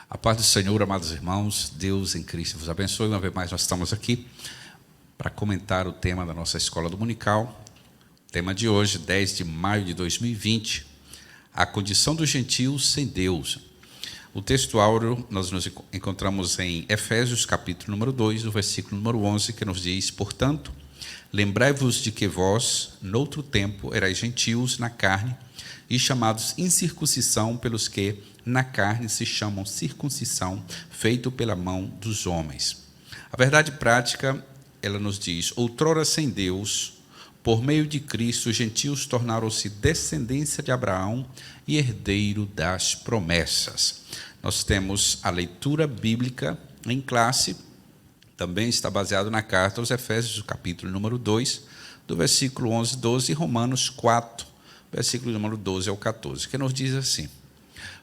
A paz do Senhor, amados irmãos, Deus em Cristo vos abençoe. Uma vez mais nós estamos aqui para comentar o tema da nossa escola dominical. O tema de hoje, 10 de maio de 2020, a condição dos gentios sem Deus. O texto áureo nós nos encontramos em Efésios, capítulo número 2, no versículo número 11, que nos diz: portanto, lembrai-vos de que vós, noutro tempo, erais gentios na carne e chamados incircuncisão pelos que na carne se chamam circuncisão, feito pela mão dos homens. A verdade prática, ela nos diz: outrora sem Deus, por meio de Cristo, os gentios tornaram-se descendência de Abraão e herdeiro das promessas. Nós temos a leitura bíblica em classe, também está baseado na carta aos Efésios, capítulo número 2, do versículo 11, 12, e Romanos 4, versículo número 12 ao 14, que nos diz assim: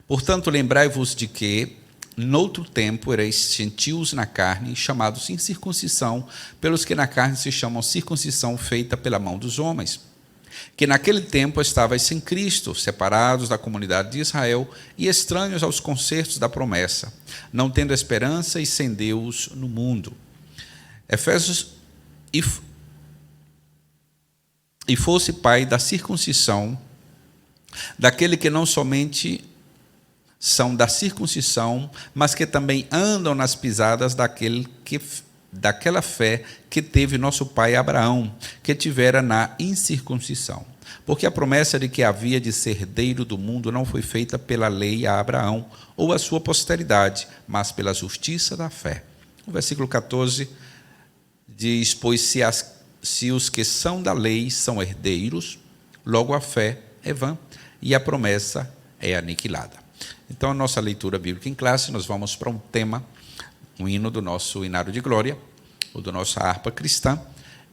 portanto, lembrai-vos de que, noutro tempo, erais gentios na carne, chamados incircuncisão, pelos que na carne se chamam circuncisão feita pela mão dos homens, que naquele tempo estavais sem Cristo, separados da comunidade de Israel e estranhos aos concertos da promessa, não tendo esperança e sem Deus no mundo. Efésios, e fosse pai da circuncisão, daquele que não somente são da circuncisão, mas que também andam nas pisadas daquela fé que teve nosso pai Abraão, que tivera na incircuncisão. Porque a promessa de que havia de ser herdeiro do mundo não foi feita pela lei a Abraão ou a sua posteridade, mas pela justiça da fé. O versículo 14 diz: pois se os que são da lei são herdeiros, logo a fé é vã e a promessa é aniquilada. Então, a nossa leitura bíblica em classe, nós vamos para um tema, um hino do nosso Inário de Glória, ou da nossa harpa cristã,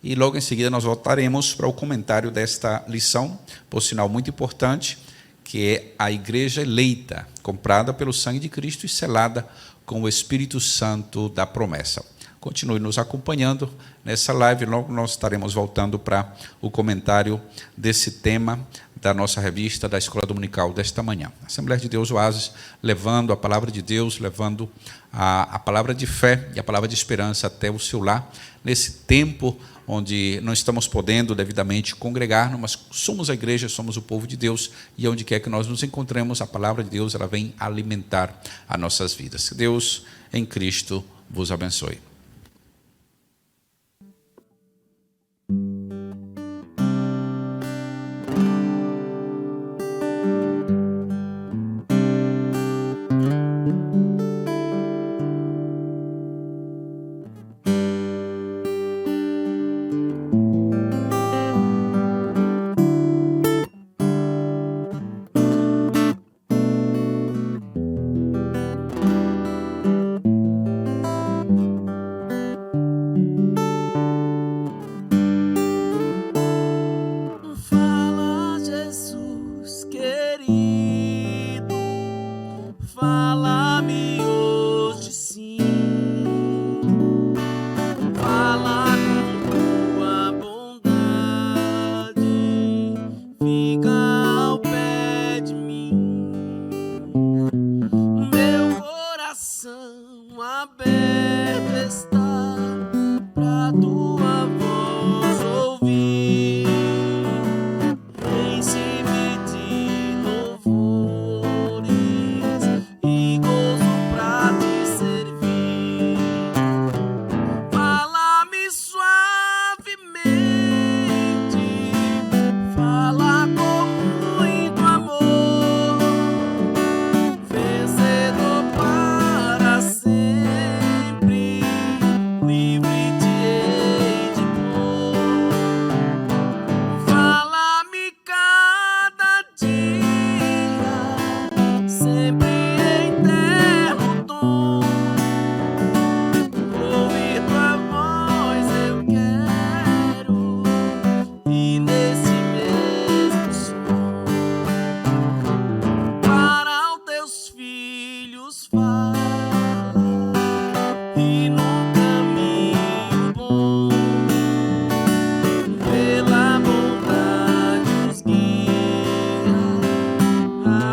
e logo em seguida nós voltaremos para o comentário desta lição, por sinal muito importante, que é a igreja eleita, comprada pelo sangue de Cristo e selada com o Espírito Santo da promessa. Continue nos acompanhando nessa live, logo nós estaremos voltando para o comentário desse tema da nossa revista da Escola Dominical desta manhã. Assembleia de Deus Oásis, levando a palavra de Deus, levando a palavra de fé e a palavra de esperança até o seu lar, nesse tempo onde não estamos podendo devidamente congregar, mas somos a igreja, somos o povo de Deus, e onde quer que nós nos encontremos, a palavra de Deus ela vem alimentar as nossas vidas. Que Deus em Cristo vos abençoe.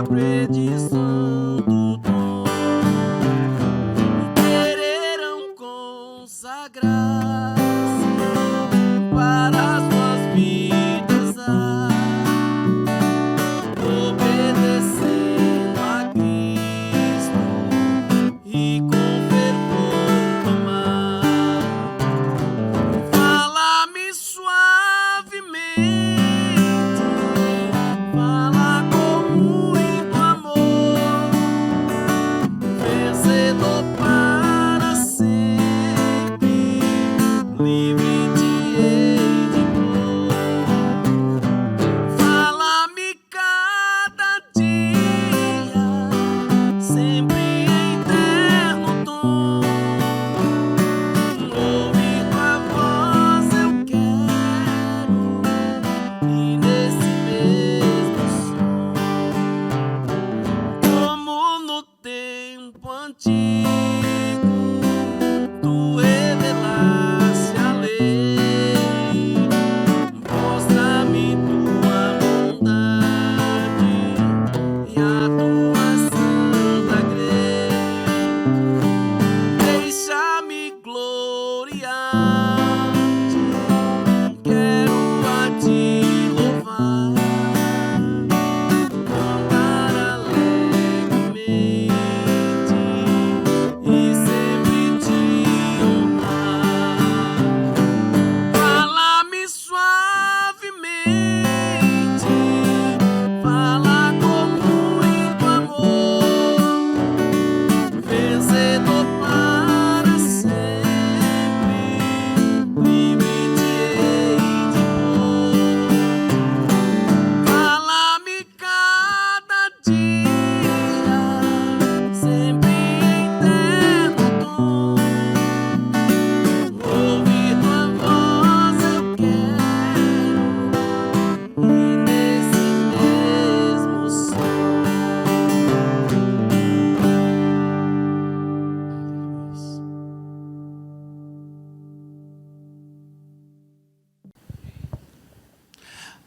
Predição.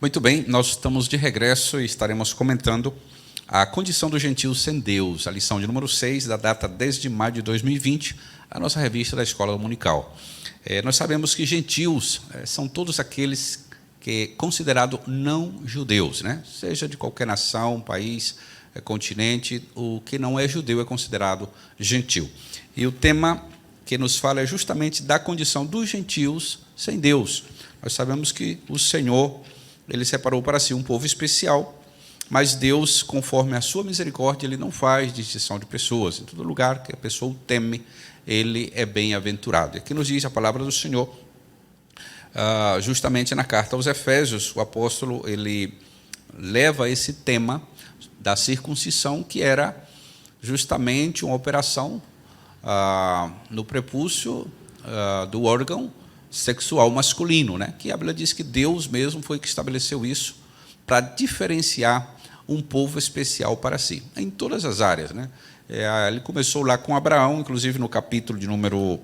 Muito bem, nós estamos de regresso e estaremos comentando a condição dos gentios sem Deus, a lição de número 6, da data 10 de maio de 2020, a nossa revista da Escola Dominical. Nós sabemos que gentios são todos aqueles que considerados não judeus, né? Seja de qualquer nação, país, continente, o que não é judeu é considerado gentil. E o tema que nos fala é justamente da condição dos gentios sem Deus. Nós sabemos que o Senhor, Ele separou para si um povo especial, mas Deus, conforme a sua misericórdia, Ele não faz distinção de pessoas. Em todo lugar que a pessoa o teme, Ele é bem-aventurado. E aqui nos diz a palavra do Senhor, justamente na carta aos Efésios, o apóstolo ele leva esse tema da circuncisão, que era justamente uma operação no prepúcio do órgão sexual masculino, né? Que a Bíblia diz que Deus mesmo foi que estabeleceu isso para diferenciar um povo especial para si, em todas as áreas, né? Ele começou lá com Abraão, inclusive no capítulo de número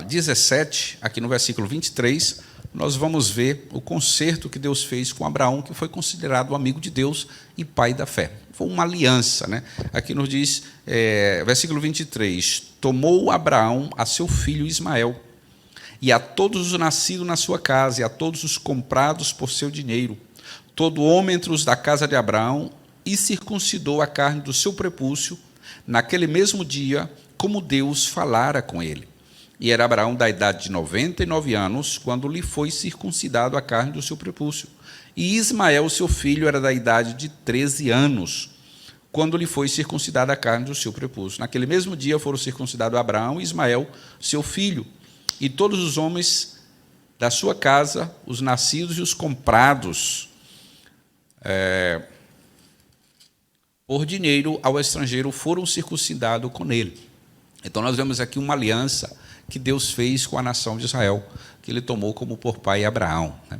17, aqui no versículo 23, nós vamos ver o concerto que Deus fez com Abraão, que foi considerado amigo de Deus e pai da fé. Foi uma aliança, né? Aqui nos diz, versículo 23, tomou Abraão a seu filho Ismael, e a todos os nascidos na sua casa, e a todos os comprados por seu dinheiro, todo homem entre os da casa de Abraão, e circuncidou a carne do seu prepúcio, naquele mesmo dia, como Deus falara com ele. E era Abraão da idade de 99 anos, quando lhe foi circuncidado a carne do seu prepúcio. E Ismael, seu filho, era da idade de 13 anos, quando lhe foi circuncidada a carne do seu prepúcio. Naquele mesmo dia foram circuncidados Abraão e Ismael, seu filho, e todos os homens da sua casa, os nascidos e os comprados por dinheiro ao estrangeiro, foram circuncidados com ele. Então, nós vemos aqui uma aliança que Deus fez com a nação de Israel, que ele tomou como por pai Abraão, né?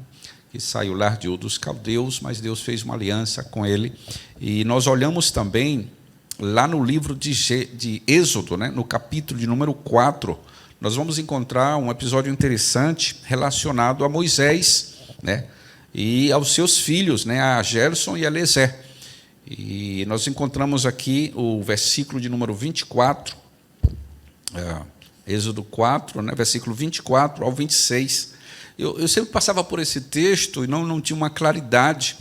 Que saiu lá de Ur dos caldeus, mas Deus fez uma aliança com ele. E nós olhamos também lá no livro de Êxodo, né? No capítulo de número 4, nós vamos encontrar um episódio interessante relacionado a Moisés, né? E aos seus filhos, né? A Gerson e a Eliezer. E nós encontramos aqui o versículo de número 24, Êxodo 4, né? Versículo 24 ao 26. Eu sempre passava por esse texto e não tinha uma claridade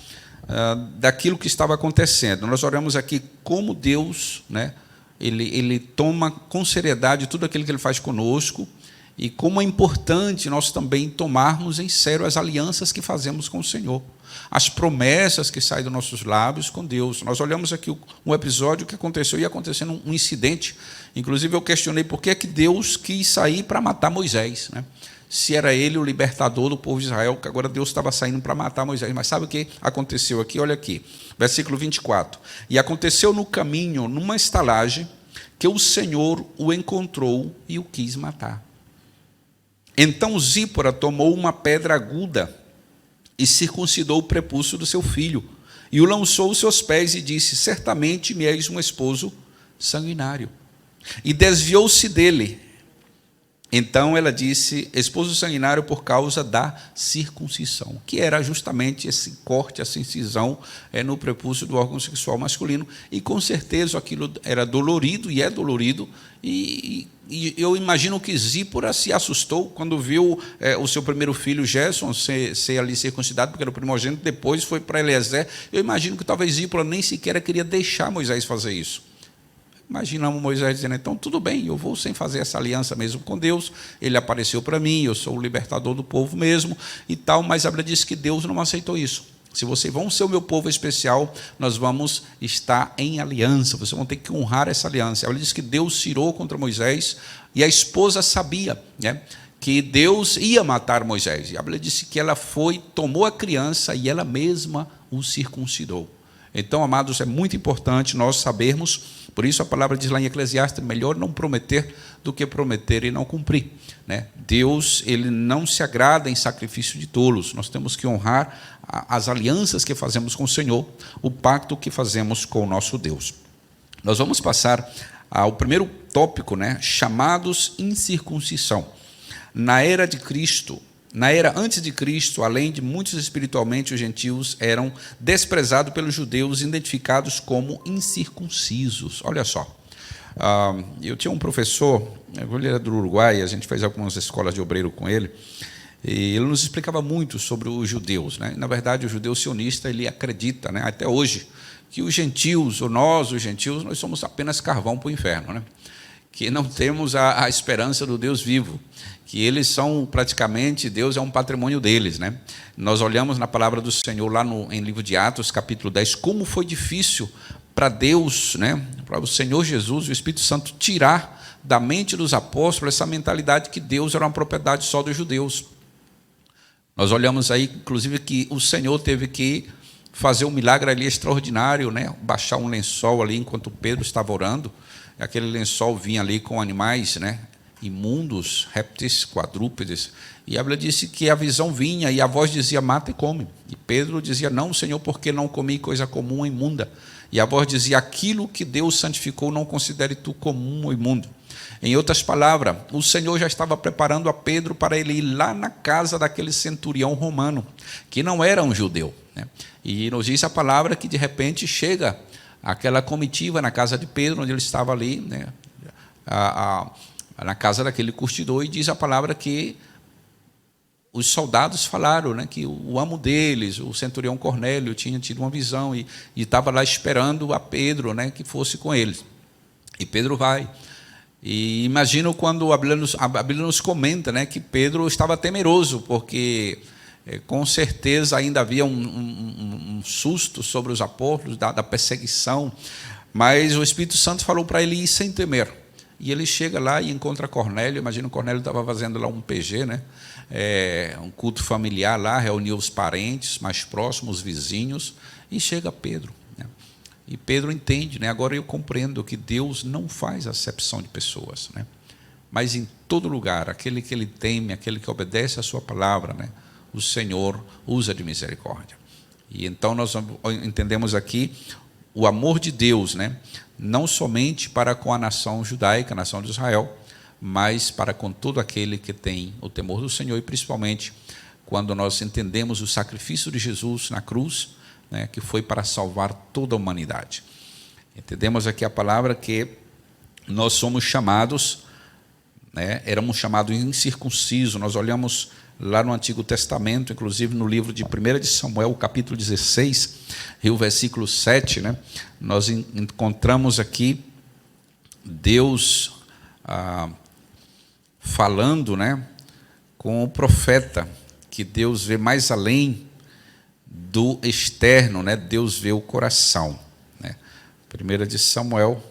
daquilo que estava acontecendo. Nós olhamos aqui como Deus, né? Ele toma com seriedade tudo aquilo que Ele faz conosco, e como é importante nós também tomarmos em sério as alianças que fazemos com o Senhor, as promessas que saem dos nossos lábios com Deus. Nós olhamos aqui um episódio que aconteceu, ia acontecendo um incidente. Inclusive, eu questionei por que Deus quis sair para matar Moisés, né? Se era ele o libertador do povo de Israel, que agora Deus estava saindo para matar Moisés. Mas sabe o que aconteceu aqui? Olha aqui, versículo 24. E aconteceu no caminho, numa estalagem, que o Senhor o encontrou e o quis matar. Então Zípora tomou uma pedra aguda e circuncidou o prepúcio do seu filho, e o lançou aos seus pés e disse: certamente me és um esposo sanguinário. e desviou-se dele. Então ela disse: esposo sanguinário por causa da circuncisão, que era justamente esse corte, essa incisão no prepúcio do órgão sexual masculino, e com certeza aquilo era dolorido, e é dolorido, e eu imagino que Zípora se assustou quando viu o seu primeiro filho, Gerson, ser ali circuncidado, porque era o primogênito, depois foi para Eliezer. Eu imagino que talvez Zípora nem sequer queria deixar Moisés fazer isso. Imaginamos Moisés dizendo: então tudo bem, eu vou sem fazer essa aliança mesmo com Deus, ele apareceu para mim, eu sou o libertador do povo mesmo e tal, mas a Bíblia diz que Deus não aceitou isso. Se vocês vão ser o meu povo especial, nós vamos estar em aliança, vocês vão ter que honrar essa aliança. A Bíblia diz que Deus cirou contra Moisés, e a esposa sabia, né, que Deus ia matar Moisés, e a Bíblia disse que ela foi, tomou a criança e ela mesma o circuncidou. Então, amados, é muito importante nós sabermos, por isso a palavra diz lá em Eclesiastes: melhor não prometer do que prometer e não cumprir, né? Deus, ele não se agrada em sacrifício de tolos. Nós temos que honrar as alianças que fazemos com o Senhor, o pacto que fazemos com o nosso Deus. Nós vamos passar ao primeiro tópico, né? Chamados incircuncisão. Na era de Cristo, na era antes de Cristo, além de muitos espiritualmente, os gentios eram desprezados pelos judeus, identificados como incircuncisos. Olha só, eu tinha um professor, ele era do Uruguai, a gente fez algumas escolas de obreiro com ele, e ele nos explicava muito sobre os judeus, né? Na verdade, o judeu sionista, ele acredita, né, até hoje, que os gentios, ou nós, os gentios, nós somos apenas carvão para o inferno, né? Que não temos a esperança do Deus vivo, que eles são praticamente, Deus é um patrimônio deles, né? Nós olhamos na palavra do Senhor lá em livro de Atos, capítulo 10, como foi difícil para Deus, né, para o Senhor Jesus, o Espírito Santo, tirar da mente dos apóstolos essa mentalidade que Deus era uma propriedade só dos judeus. Nós olhamos aí, inclusive, que o Senhor teve que fazer um milagre ali extraordinário, né? Baixar um lençol ali enquanto Pedro estava orando. Aquele lençol vinha ali com animais, né, imundos, répteis, quadrúpedes, e a Bíblia disse que a visão vinha e a voz dizia: mata e come. E Pedro dizia: não, Senhor, porque não comi coisa comum ou imunda. E a voz dizia: aquilo que Deus santificou não considere tu comum ou imundo. Em outras palavras, o Senhor já estava preparando a Pedro para ele ir lá na casa daquele centurião romano, que não era um judeu, né? E nos diz a palavra que de repente chega aquela comitiva na casa de Pedro, onde ele estava ali, né, na casa daquele curtidor, e diz a palavra que os soldados falaram, né, que o amo deles, o centurião Cornélio, tinha tido uma visão e estava lá esperando a Pedro, né, que fosse com eles. E Pedro vai. E imagino quando a Bíblia nos comenta, né, que Pedro estava temeroso, porque com certeza ainda havia um susto sobre os apóstolos, da perseguição, mas o Espírito Santo falou para ele ir sem temer. E ele chega lá e encontra Cornélio. Imagina, o Cornélio estava fazendo lá um PG, né? Um culto familiar lá, reuniu os parentes mais próximos, os vizinhos, e chega Pedro, né? E Pedro entende, né? Agora eu compreendo que Deus não faz acepção de pessoas, né? Mas em todo lugar, aquele que ele teme, aquele que obedece a sua palavra, né, o Senhor usa de misericórdia. E então nós entendemos aqui o amor de Deus, né, não somente para com a nação judaica, a nação de Israel, mas para com todo aquele que tem o temor do Senhor, e principalmente quando nós entendemos o sacrifício de Jesus na cruz, né, que foi para salvar toda a humanidade. Entendemos aqui a palavra que nós somos chamados, né, éramos chamados incircuncisos. Nós olhamos lá no Antigo Testamento, inclusive no livro de 1 de Samuel, capítulo 16, e o versículo 7, né, nós encontramos aqui Deus falando, né, com o profeta, que Deus vê mais além do externo, né, Deus vê o coração, né. 1 de Samuel,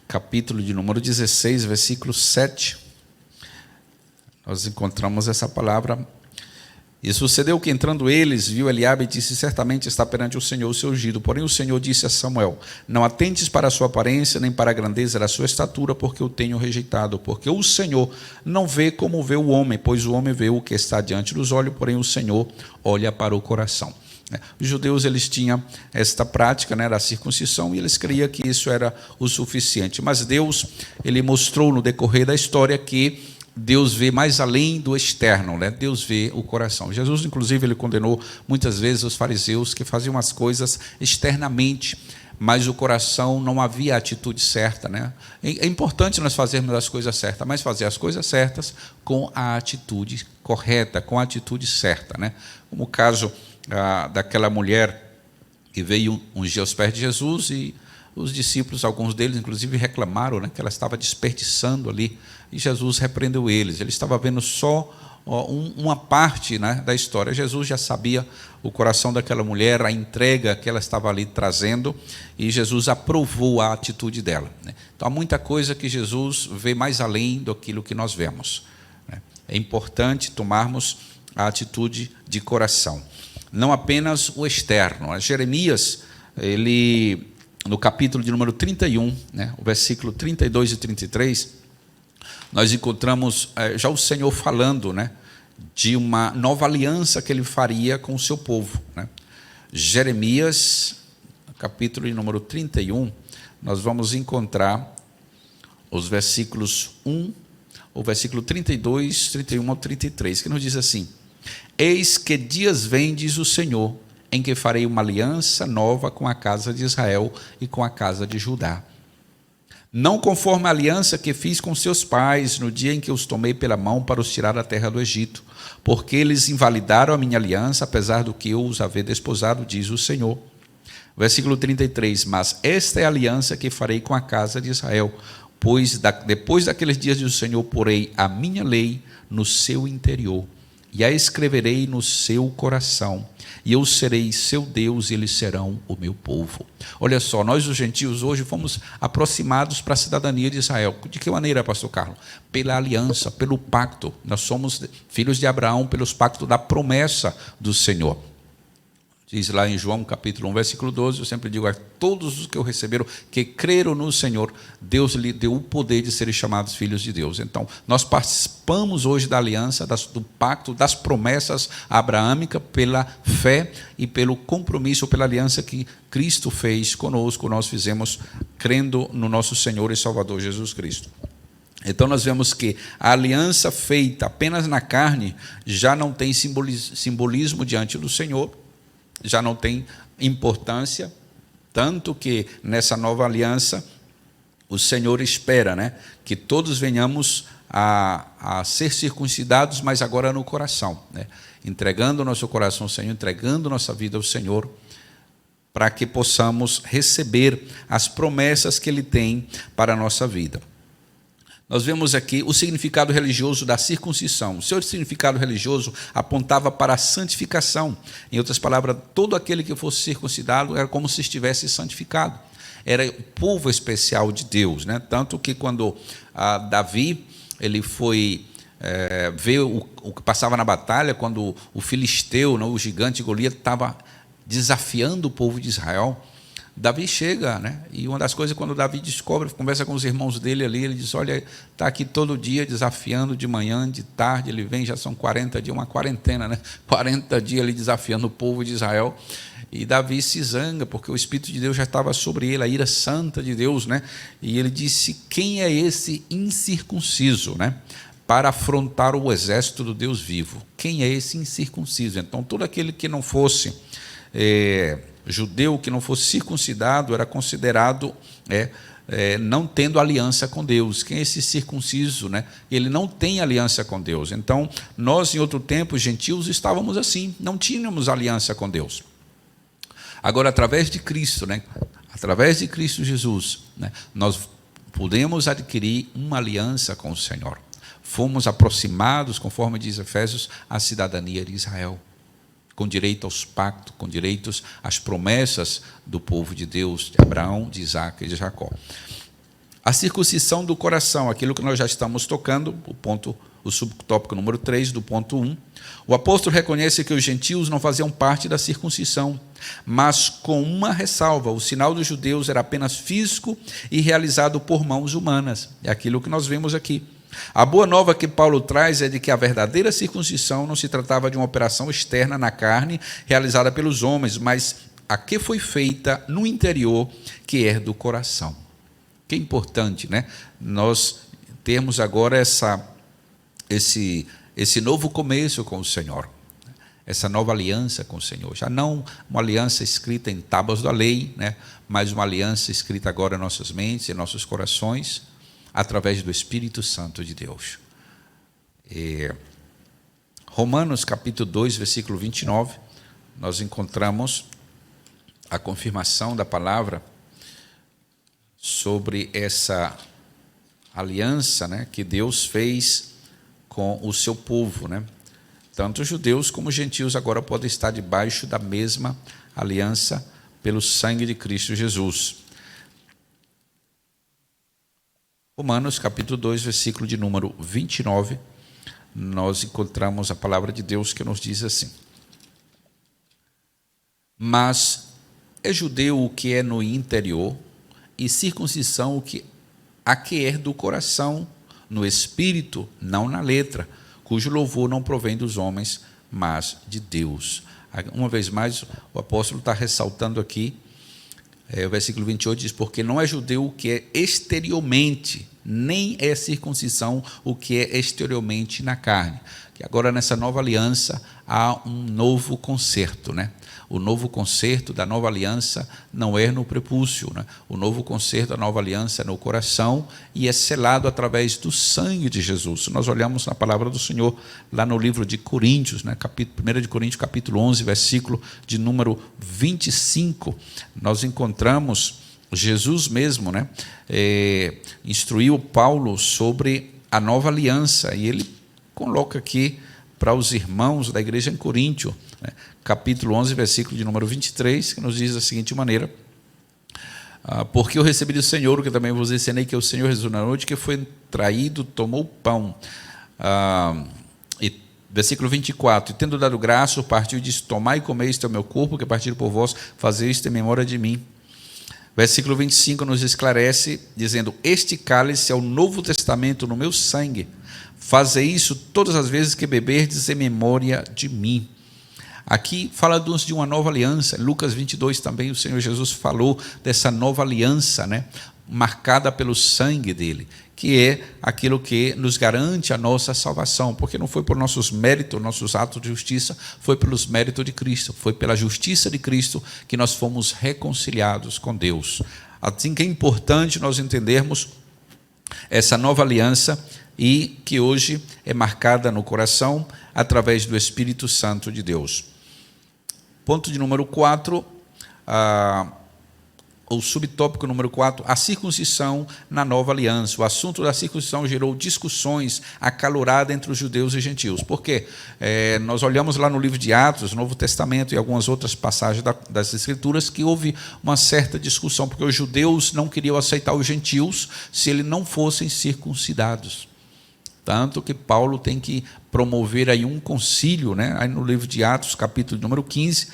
capítulo de número 16, versículo 7, nós encontramos essa palavra. E sucedeu que, entrando eles, viu Eliabe e disse: certamente está perante o Senhor o seu ungido. Porém o Senhor disse a Samuel: não atentes para a sua aparência, nem para a grandeza da sua estatura, porque o tenho rejeitado. Porque o Senhor não vê como vê o homem, pois o homem vê o que está diante dos olhos, porém o Senhor olha para o coração. Os judeus eles tinham esta prática, né, da circuncisão, e eles creiam que isso era o suficiente. Mas Deus ele mostrou no decorrer da história que Deus vê mais além do externo, né? Deus vê o coração. Jesus, inclusive, ele condenou muitas vezes os fariseus que faziam as coisas externamente, mas o coração não havia a atitude certa, né? É importante nós fazermos as coisas certas, mas fazer as coisas certas com a atitude correta, com a atitude certa, né? Como o caso daquela mulher que veio ungir aos pés de Jesus, e os discípulos, alguns deles, inclusive, reclamaram, né, que ela estava desperdiçando ali, e Jesus repreendeu eles. Ele estava vendo só uma parte, né, da história. Jesus já sabia o coração daquela mulher, a entrega que ela estava ali trazendo, e Jesus aprovou a atitude dela, né? Então, há muita coisa que Jesus vê mais além daquilo que nós vemos, né? É importante tomarmos a atitude de coração, não apenas o externo. Jeremias, ele, no capítulo de número 31, né, o versículo 32 e 33, nós encontramos já o Senhor falando, né, de uma nova aliança que ele faria com o seu povo, né? Jeremias, capítulo de número 31, nós vamos encontrar os versículos 1, o versículo 32, 31 ao 33, que nos diz assim: Eis que dias vem, diz o Senhor, em que farei uma aliança nova com a casa de Israel e com a casa de Judá. Não conforme a aliança que fiz com seus pais no dia em que os tomei pela mão para os tirar da terra do Egito, porque eles invalidaram a minha aliança, apesar do que eu os haver desposado, diz o Senhor. Versículo 33, mas esta é a aliança que farei com a casa de Israel, pois depois daqueles dias, diz o Senhor, porei a minha lei no seu interior, e a escreverei no seu coração, e eu serei seu Deus, e eles serão o meu povo. Olha só, nós os gentios hoje fomos aproximados para a cidadania de Israel. De que maneira, pastor Carlos? Pela aliança, pelo pacto. Nós somos filhos de Abraão pelos pactos da promessa do Senhor. Diz lá em João capítulo 1, versículo 12, eu sempre digo a todos os que o receberam, que creram no Senhor, Deus lhe deu o poder de serem chamados filhos de Deus. Então, nós participamos hoje da aliança, do pacto, das promessas abraâmicas, pela fé e pelo compromisso, pela aliança que Cristo fez conosco, nós fizemos crendo no nosso Senhor e Salvador Jesus Cristo. Então nós vemos que a aliança feita apenas na carne já não tem simbolismo diante do Senhor, já não tem importância, tanto que nessa nova aliança o Senhor espera, né, que todos venhamos a ser circuncidados, mas agora no coração, né, entregando o nosso coração ao Senhor, entregando nossa vida ao Senhor, para que possamos receber as promessas que Ele tem para a nossa vida. Nós vemos aqui o significado religioso da circuncisão. O seu significado religioso apontava para a santificação. Em outras palavras, todo aquele que fosse circuncidado era como se estivesse santificado. Era o povo especial de Deus, né? Tanto que quando Davi ele foi ver o que passava na batalha, quando o filisteu, o gigante Golias, estava desafiando o povo de Israel, Davi chega, né? E uma das coisas, quando Davi descobre, conversa com os irmãos dele ali, ele diz, olha, está aqui todo dia desafiando, de manhã, de tarde, ele vem, já são 40 dias, uma quarentena, né? 40 dias ali desafiando o povo de Israel, e Davi se zanga, porque o Espírito de Deus já estava sobre ele, a ira santa de Deus, né? E ele disse, quem é esse incircunciso, né, para afrontar o exército do Deus vivo? Quem é esse incircunciso? Então, todo aquele que não fosse judeu, que não fosse circuncidado, era considerado não tendo aliança com Deus. Quem é esse circunciso, né? Ele não tem aliança com Deus. Então, nós, em outro tempo, gentios, estávamos assim, não tínhamos aliança com Deus. Agora, através de Cristo, né? Através de Cristo Jesus, né, nós podemos adquirir uma aliança com o Senhor. Fomos aproximados, conforme diz Efésios, à cidadania de Israel, com direito aos pactos, com direitos às promessas do povo de Deus, de Abraão, de Isaac e de Jacó. A circuncisão do coração, aquilo que nós já estamos tocando, o subtópico número 3 do ponto 1. O apóstolo reconhece que os gentios não faziam parte da circuncisão, mas com uma ressalva: o sinal dos judeus era apenas físico e realizado por mãos humanas. É aquilo que nós vemos aqui. A boa nova que Paulo traz é de que a verdadeira circuncisão não se tratava de uma operação externa na carne, realizada pelos homens, mas a que foi feita no interior, que é do coração. Que é importante, né? Nós temos agora esse novo começo com o Senhor, essa nova aliança com o Senhor. Já não uma aliança escrita em tábuas da lei, né? Mas uma aliança escrita agora em nossas mentes, em nossos corações, através do Espírito Santo de Deus. Romanos capítulo 2, versículo 29, nós encontramos a confirmação da palavra sobre essa aliança, né, que Deus fez com o seu povo, né? Tanto judeus como gentios agora podem estar debaixo da mesma aliança pelo sangue de Cristo Jesus. Romanos capítulo 2, versículo de número 29, nós encontramos a palavra de Deus que nos diz assim: mas é judeu o que é no interior, e circuncisão a que é do coração, no espírito, não na letra, cujo louvor não provém dos homens, mas de Deus. Uma vez mais, o apóstolo está ressaltando aqui, o versículo 28 diz: porque não é judeu o que é exteriormente, nem é circuncisão o que é exteriormente na carne. Que agora nessa nova aliança há um novo concerto, né? O novo concerto da nova aliança não é no prepúcio, né? O novo concerto da nova aliança é no coração e é selado através do sangue de Jesus. Nós olhamos na palavra do Senhor lá no livro de Coríntios, né? 1 de Coríntios, capítulo 11, versículo de número 25, nós encontramos Jesus mesmo, né? Instruiu Paulo sobre a nova aliança, e ele coloca aqui para os irmãos da igreja em Coríntio, né? Capítulo 11, versículo de número 23, que nos diz da seguinte maneira: porque eu recebi do Senhor, que também vos ensinei, que o Senhor Jesus na noite que foi traído, tomou o pão. Versículo 24, e tendo dado graça, partiu e disse: tomai e comei, este é o meu corpo, que é partido por vós, fazei isto em memória de mim. Versículo 25 nos esclarece, dizendo: este cálice é o novo testamento no meu sangue, fazei isso todas as vezes que beberdes em memória de mim. Aqui fala-nos de uma nova aliança. Lucas 22 também o Senhor Jesus falou dessa nova aliança, né, marcada pelo sangue dele, que é aquilo que nos garante a nossa salvação, porque não foi por nossos méritos, nossos atos de justiça, foi pelos méritos de Cristo, foi pela justiça de Cristo que nós fomos reconciliados com Deus. Assim que é importante nós entendermos essa nova aliança, e que hoje é marcada no coração através do Espírito Santo de Deus. Ponto de número 4, o subtópico número 4, a circuncisão na nova aliança. O assunto da circuncisão gerou discussões acaloradas entre os judeus e gentios. Por quê? Nós olhamos lá no livro de Atos, Novo Testamento e algumas outras passagens das Escrituras, que houve uma certa discussão, porque os judeus não queriam aceitar os gentios se eles não fossem circuncidados. Tanto que Paulo tem que promover aí um concílio, né? Aí no livro de Atos, capítulo número 15,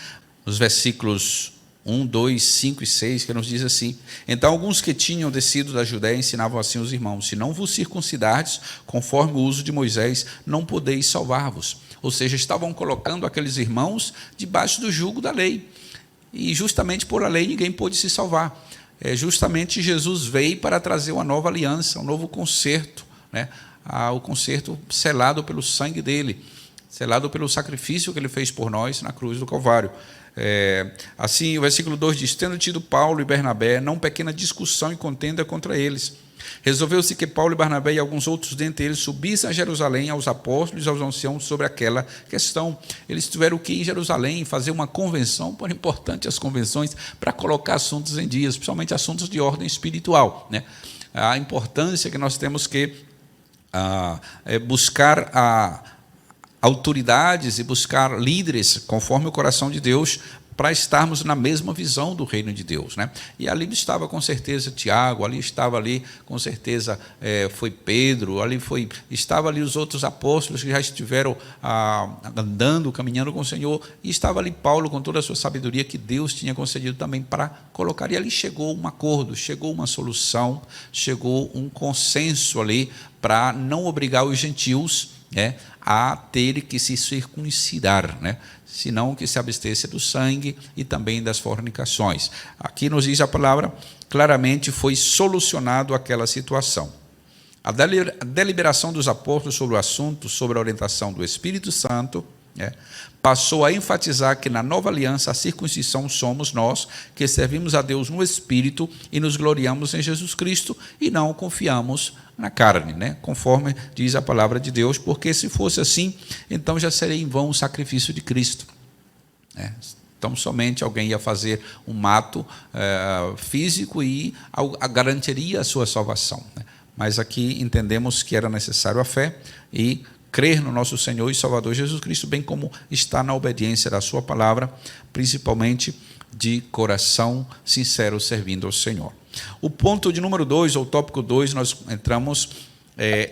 os versículos 1, 2, 5 e 6, que nos diz assim: então alguns que tinham descido da Judéia ensinavam assim os irmãos: se não vos circuncidardes, conforme o uso de Moisés, não podeis salvar-vos. Ou seja, estavam colocando aqueles irmãos debaixo do jugo da lei, e justamente por a lei ninguém pôde se salvar. Justamente Jesus veio para trazer uma nova aliança, um novo concerto, né? O concerto selado pelo sangue dele, selado pelo sacrifício que ele fez por nós na cruz do Calvário. Assim, o versículo 2 diz: tendo tido Paulo e Bernabé não pequena discussão e contenda contra eles, resolveu-se que Paulo e Barnabé e alguns outros dentre eles subissem a Jerusalém aos apóstolos e aos anciãos sobre aquela questão. Eles tiveram que ir em Jerusalém fazer uma convenção, por importante as convenções, para colocar assuntos em dias, principalmente assuntos de ordem espiritual, né? A importância que nós temos que buscar autoridades e buscar líderes conforme o coração de Deus para estarmos na mesma visão do reino de Deus, né? E ali estava com certeza Tiago, ali estava ali com certeza foi Pedro, estava ali os outros apóstolos que já estiveram andando, caminhando com o Senhor, e estava ali Paulo com toda a sua sabedoria que Deus tinha concedido também para colocar, e ali chegou um acordo, chegou uma solução, chegou um consenso ali para não obrigar os gentios, a ter que se circuncidar, senão que se abstesse do sangue e também das fornicações. Aqui nos diz a palavra, claramente foi solucionado aquela situação. A deliberação dos apóstolos sobre o assunto, sobre a orientação do Espírito Santo, passou a enfatizar que na nova aliança a circuncisão somos nós, que servimos a Deus no Espírito e nos gloriamos em Jesus Cristo e não confiamos na carne, conforme diz a palavra de Deus, porque se fosse assim, então já seria em vão o sacrifício de Cristo. Então somente alguém ia fazer um ato físico e garantiria a sua salvação. Mas aqui entendemos que era necessário a fé e crer no nosso Senhor e Salvador Jesus Cristo, bem como estar na obediência da sua palavra, principalmente de coração sincero servindo ao Senhor. O ponto de número 2, ou tópico 2, nós entramos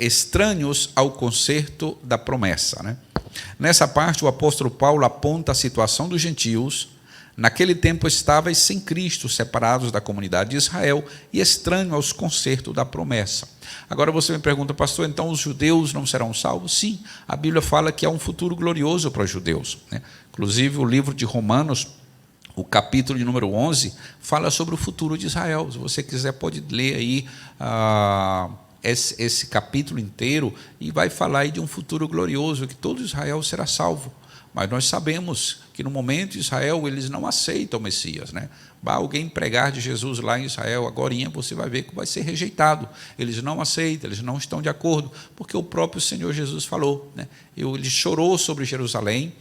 estranhos ao concerto da promessa. Nessa parte, o apóstolo Paulo aponta a situação dos gentios. Naquele tempo estáveis sem Cristo, separados da comunidade de Israel e estranhos aos concertos da promessa. Agora você me pergunta, pastor, então os judeus não serão salvos? Sim, a Bíblia fala que há um futuro glorioso para os judeus. Inclusive o livro de Romanos, o capítulo de número 11, fala sobre o futuro de Israel. Se você quiser pode ler aí esse capítulo inteiro e vai falar aí de um futuro glorioso, que todo Israel será salvo. Mas nós sabemos que no momento de Israel eles não aceitam o Messias. Vai alguém pregar de Jesus lá em Israel, agorinha você vai ver que vai ser rejeitado. Eles não aceitam, eles não estão de acordo, porque o próprio Senhor Jesus falou. Ele chorou sobre Jerusalém,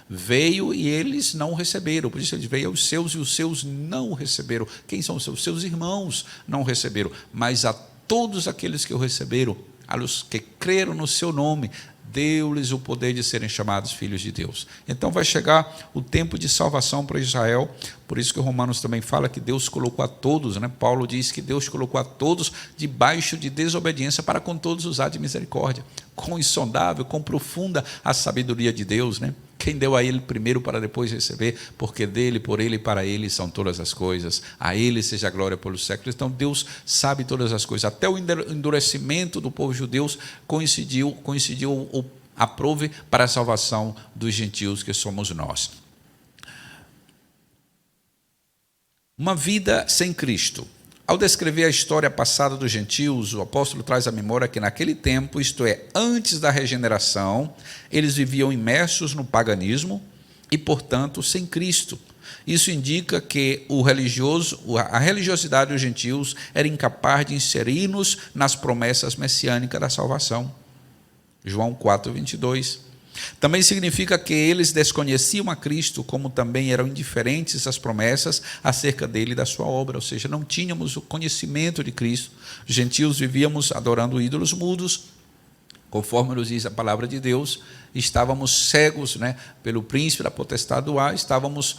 veio e eles não o receberam. Por isso ele veio aos seus e os seus não o receberam. Quem são os seus? Seus irmãos não o receberam. Mas a todos aqueles que o receberam, a los que creram no seu nome, deu-lhes o poder de serem chamados filhos de Deus. Então vai chegar o tempo de salvação para Israel, por isso que Romanos também fala que Deus colocou a todos, Paulo diz que Deus colocou a todos debaixo de desobediência para com todos usar de misericórdia. Quão insondável, quão profunda a sabedoria de Deus, Quem deu a ele primeiro para depois receber, porque dele, por ele e para ele são todas as coisas, a ele seja a glória pelos séculos. Então Deus sabe todas as coisas, até o endurecimento do povo judeu coincidiu aprove para a salvação dos gentios que somos nós. Uma vida sem Cristo. Ao descrever a história passada dos gentios, o apóstolo traz à memória que naquele tempo, isto é, antes da regeneração, eles viviam imersos no paganismo e, portanto, sem Cristo. Isso indica que a religiosidade dos gentios era incapaz de inserir-nos nas promessas messiânicas da salvação. João 4:22. Também significa que eles desconheciam a Cristo, como também eram indiferentes às promessas acerca dele e da sua obra, ou seja, não tínhamos o conhecimento de Cristo. Os gentios vivíamos adorando ídolos mudos, conforme nos diz a palavra de Deus, estávamos cegos, pelo príncipe da potestade do ar, estávamos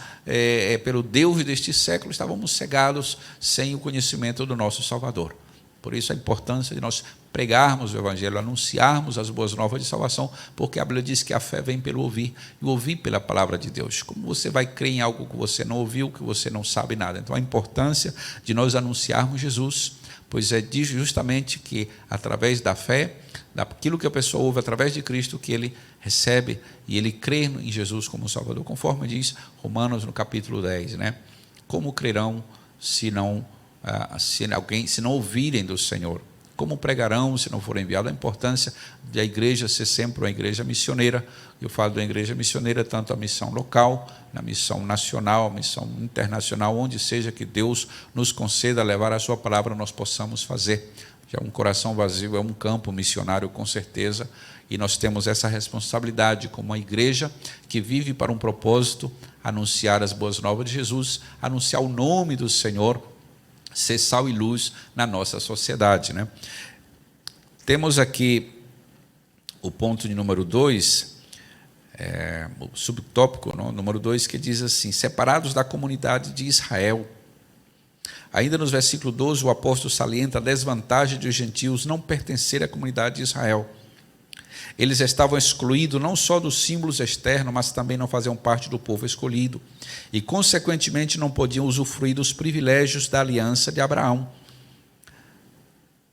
pelo Deus deste século, estávamos cegados sem o conhecimento do nosso Salvador. Por isso a importância de nós pregarmos o Evangelho, anunciarmos as boas novas de salvação, porque a Bíblia diz que a fé vem pelo ouvir, e ouvir pela palavra de Deus. Como você vai crer em algo que você não ouviu, que você não sabe nada? Então a importância de nós anunciarmos Jesus, pois é justamente que através da fé, daquilo que a pessoa ouve através de Cristo, que ele recebe e ele crê em Jesus como Salvador, conforme diz Romanos no capítulo 10. Como crerão se não ouvirem do Senhor? Como pregarão se não forem enviados? A importância da igreja ser sempre uma igreja missioneira. Eu falo da igreja missioneira, tanto a missão local, na missão nacional, a missão internacional, onde seja que Deus nos conceda levar a sua palavra, nós possamos fazer. Já um coração vazio é um campo missionário, com certeza, e nós temos essa responsabilidade como uma igreja que vive para um propósito, anunciar as boas novas de Jesus, anunciar o nome do Senhor, ser sal e luz na nossa sociedade. Temos aqui o ponto de número 2, o subtópico, número 2, que diz assim: separados da comunidade de Israel. Ainda no versículo 12, o apóstolo salienta a desvantagem de os gentios não pertencerem à comunidade de Israel. Eles estavam excluídos não só dos símbolos externos, mas também não faziam parte do povo escolhido. E, consequentemente, não podiam usufruir dos privilégios da aliança de Abraão.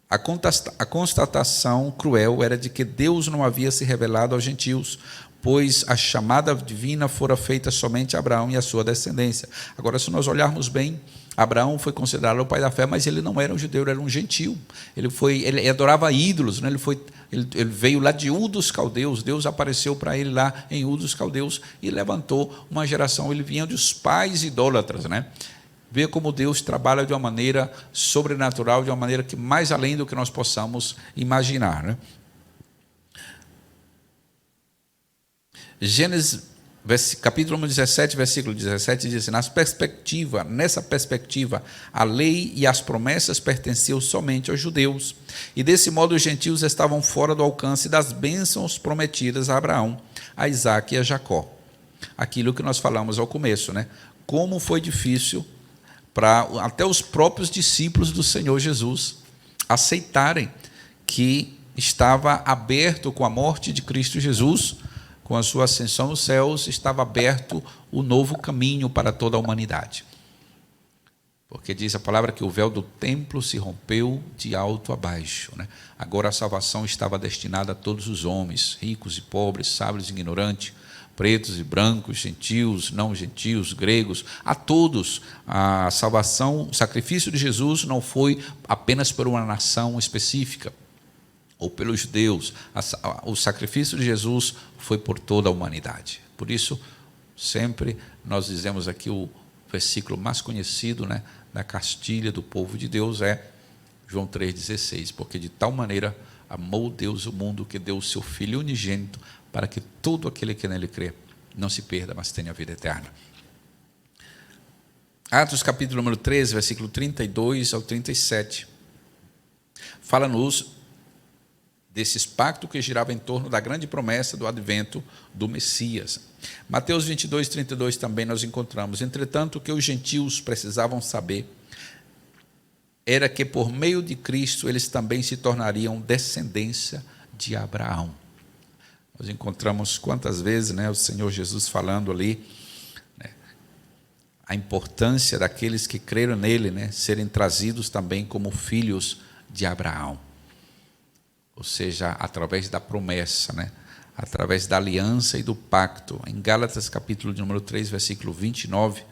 A constatação cruel era de que Deus não havia se revelado aos gentios, pois a chamada divina fora feita somente a Abraão e a sua descendência. Agora, se nós olharmos bem, Abraão foi considerado o pai da fé, mas ele não era um judeu, ele era um gentil. Ele adorava ídolos, né? Ele veio lá de Ur dos Caldeus. Deus apareceu para ele lá em Ur dos Caldeus e levantou uma geração. Ele vinha dos pais idólatras, né? Vê como Deus trabalha de uma maneira sobrenatural, de uma maneira que mais além do que nós possamos imaginar, né? Gênesis, capítulo 17, versículo 17, diz assim: nessa perspectiva, a lei e as promessas pertenciam somente aos judeus, e desse modo os gentios estavam fora do alcance das bênçãos prometidas a Abraão, a Isaque e a Jacó. Aquilo que nós falamos ao começo, né? Como foi difícil para até os próprios discípulos do Senhor Jesus aceitarem que estava aberto com a morte de Cristo Jesus, com a sua ascensão nos céus, estava aberto o novo caminho para toda a humanidade. Porque diz a palavra que o véu do templo se rompeu de alto a baixo, né? Agora a salvação estava destinada a todos os homens, ricos e pobres, sábios e ignorantes, pretos e brancos, gentios, não gentios, gregos, a todos. A salvação, o sacrifício de Jesus não foi apenas por uma nação específica, ou pelos judeus. O sacrifício de Jesus foi por toda a humanidade. Por isso, sempre nós dizemos aqui o versículo mais conhecido, né, da cartilha do povo de Deus é João 3,16, porque de tal maneira amou Deus o mundo que deu o seu Filho unigênito para que todo aquele que nele crê não se perda, mas tenha a vida eterna. Atos capítulo número 13, versículo 32 ao 37, fala-nos desses pactos que giravam em torno da grande promessa do advento do Messias. Mateus 22, 32 também nós encontramos: entretanto, o que os gentios precisavam saber era que por meio de Cristo eles também se tornariam descendência de Abraão. Nós encontramos quantas vezes, né, o Senhor Jesus falando ali, né, a importância daqueles que creram nele, né, serem trazidos também como filhos de Abraão. Ou seja, através da promessa, né, através da aliança e do pacto. Em Gálatas capítulo número 3, versículo 29,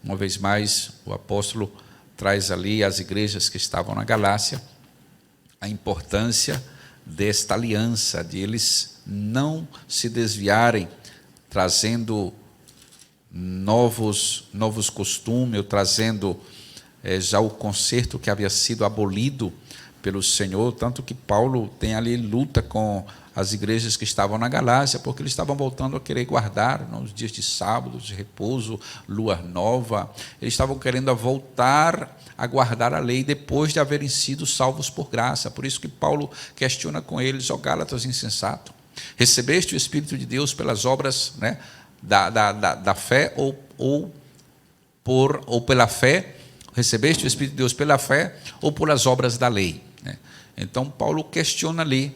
uma vez mais o apóstolo traz ali às igrejas que estavam na Galácia a importância desta aliança, de eles não se desviarem, trazendo novos costumes, ou trazendo já o conserto que havia sido abolido pelo Senhor, tanto que Paulo tem ali luta com as igrejas que estavam na Galácia, porque eles estavam voltando a querer guardar nos dias de sábado, de repouso, lua nova, eles estavam querendo voltar a guardar a lei depois de haverem sido salvos por graça. Por isso que Paulo questiona com eles: ó Gálatas insensato, recebeste o Espírito de Deus pelas obras, né, da fé ou pela fé? Recebeste o Espírito de Deus pela fé ou pelas obras da lei? Então Paulo questiona ali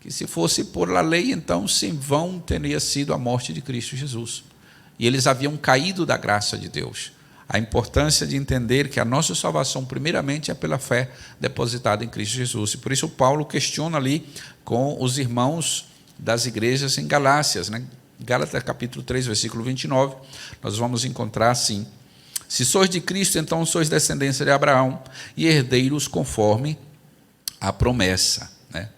que se fosse por la lei, então sem vão teria sido a morte de Cristo Jesus. E eles haviam caído da graça de Deus. A importância de entender que a nossa salvação primeiramente é pela fé depositada em Cristo Jesus. E por isso Paulo questiona ali com os irmãos das igrejas em Galácias, né? Gálatas capítulo 3, versículo 29, nós vamos encontrar assim: se sois de Cristo, então sois descendência de Abraão e herdeiros conforme a promessa, né?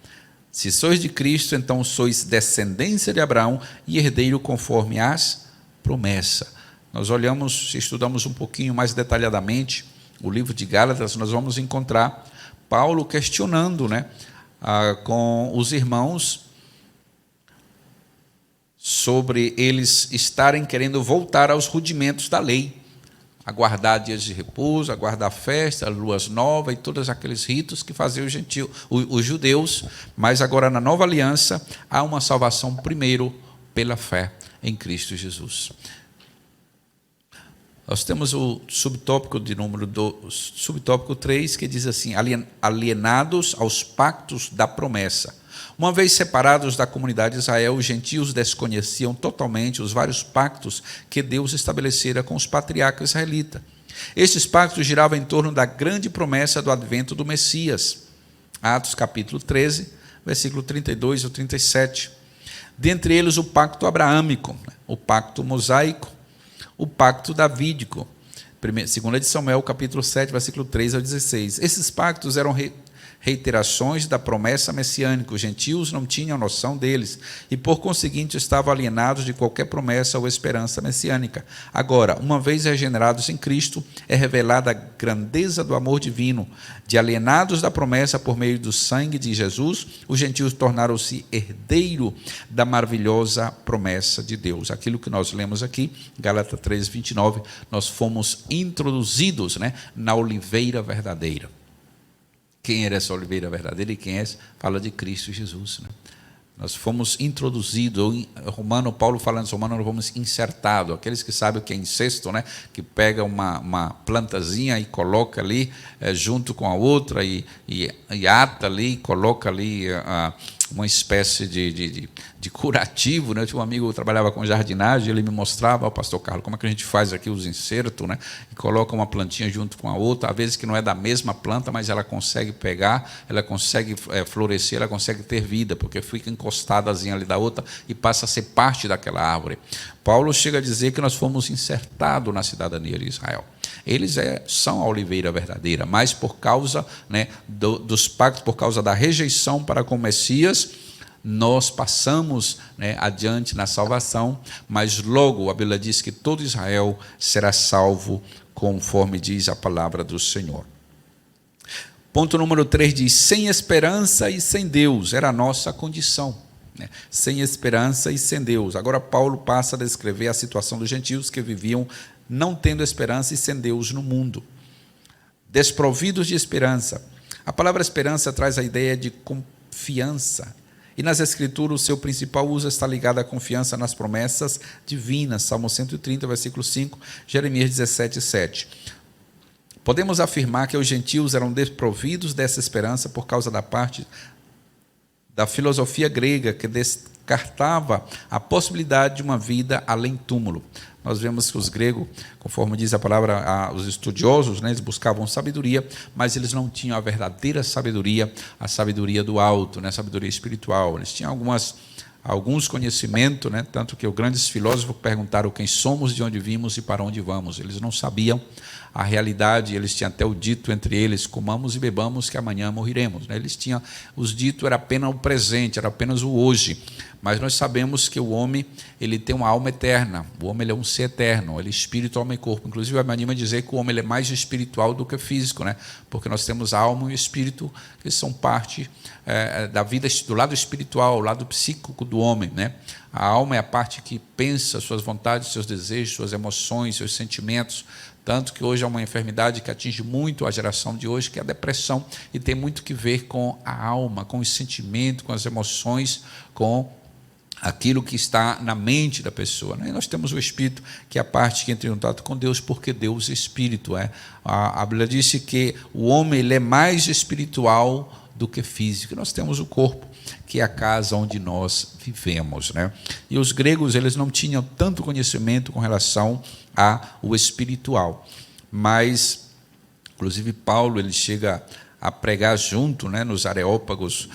Se sois de Cristo, então sois descendência de Abraão e herdeiro conforme as promessas. Nós olhamos, se estudamos um pouquinho mais detalhadamente o livro de Gálatas, nós vamos encontrar Paulo questionando, né, com os irmãos sobre eles estarem querendo voltar aos rudimentos da lei, aguardar dias de repouso, aguardar festas, luas novas e todos aqueles ritos que faziam os judeus, mas agora na nova aliança há uma salvação primeiro pela fé. em Cristo Jesus. Nós temos o subtópico de subtópico 3, que diz assim: alienados aos pactos da promessa. Uma vez separados da comunidade de Israel, os gentios desconheciam totalmente os vários pactos que Deus estabelecera com os patriarcas israelitas. Estes pactos giravam em torno da grande promessa do advento do Messias. Atos capítulo 13, versículo 32 ao 37. Dentre eles o pacto abraâmico, o pacto mosaico, o pacto davídico. 2 de Samuel capítulo 7, versículo 3 ao 16. Esses pactos eram reiterações da promessa messiânica. Os gentios não tinham noção deles e, por conseguinte, estavam alienados de qualquer promessa ou esperança messiânica. Agora, uma vez regenerados em Cristo, é revelada a grandeza do amor divino. De alienados da promessa por meio do sangue de Jesus, os gentios tornaram-se herdeiro da maravilhosa promessa de Deus. Aquilo que nós lemos aqui, Gálatas 3, 29, nós fomos introduzidos, na oliveira verdadeira. Quem era essa oliveira verdadeira e quem é? Fala de Cristo Jesus. Nós fomos introduzidos, Paulo falando em Romano, nós fomos insertados. Aqueles que sabem o que é incesto, que pega uma plantazinha e coloca ali junto com a outra e ata ali, coloca ali uma espécie de curativo. Eu tinha um amigo que trabalhava com jardinagem, ele me mostrava: o pastor Carlos, como é que a gente faz aqui os insertos, e coloca uma plantinha junto com a outra, às vezes que não é da mesma planta, mas ela consegue pegar, ela consegue florescer, ela consegue ter vida, porque fica encostadazinha ali da outra e passa a ser parte daquela árvore. Paulo chega a dizer que nós fomos insertados na cidadania de Israel. Eles são a oliveira verdadeira, mas por causa dos pactos, por causa da rejeição para com o Messias, nós passamos adiante na salvação, mas logo a Bíblia diz que todo Israel será salvo, conforme diz a palavra do Senhor. Ponto número 3 diz: sem esperança e sem Deus, era a nossa condição. Sem esperança e sem Deus. Agora Paulo passa a descrever a situação dos gentios que viviam não tendo esperança e sem Deus no mundo. Desprovidos de esperança. A palavra esperança traz a ideia de confiança. E nas Escrituras o seu principal uso está ligado à confiança nas promessas divinas. Salmo 130, versículo 5, Jeremias 17, 7. Podemos afirmar que os gentios eram desprovidos dessa esperança por causa da filosofia grega, que descartava a possibilidade de uma vida além túmulo. Nós vemos que os gregos, conforme diz a palavra, os estudiosos, eles buscavam sabedoria, mas eles não tinham a verdadeira sabedoria, a sabedoria do alto, a sabedoria espiritual. Eles tinham alguns conhecimentos, tanto que os grandes filósofos perguntaram quem somos, de onde vimos e para onde vamos. Eles não sabiam a realidade, eles tinham até o dito entre eles: comamos e bebamos que amanhã morreremos. Eles tinham, os ditos era apenas o presente, era apenas o hoje. Mas nós sabemos que o homem, ele tem uma alma eterna. O homem, ele é um ser eterno, ele é espírito, alma e corpo. Inclusive, eu me animo a dizer que o homem, ele é mais espiritual do que físico, porque nós temos a alma e o espírito, que são parte da vida, do lado espiritual, o lado psíquico do homem. A alma é a parte que pensa suas vontades, seus desejos, suas emoções, seus sentimentos. Tanto que hoje é uma enfermidade que atinge muito a geração de hoje, que é a depressão, e tem muito que ver com a alma, com os sentimentos, com as emoções, com aquilo que está na mente da pessoa. E nós temos o Espírito, que é a parte que entra em contato com Deus, porque Deus é Espírito. A Bíblia disse que o homem, ele é mais espiritual do que físico. Nós temos o corpo, que é a casa onde nós vivemos. E os gregos, eles não tinham tanto conhecimento com relação ao espiritual. Mas, inclusive, Paulo, ele chega a pregar junto, nos Areópagos,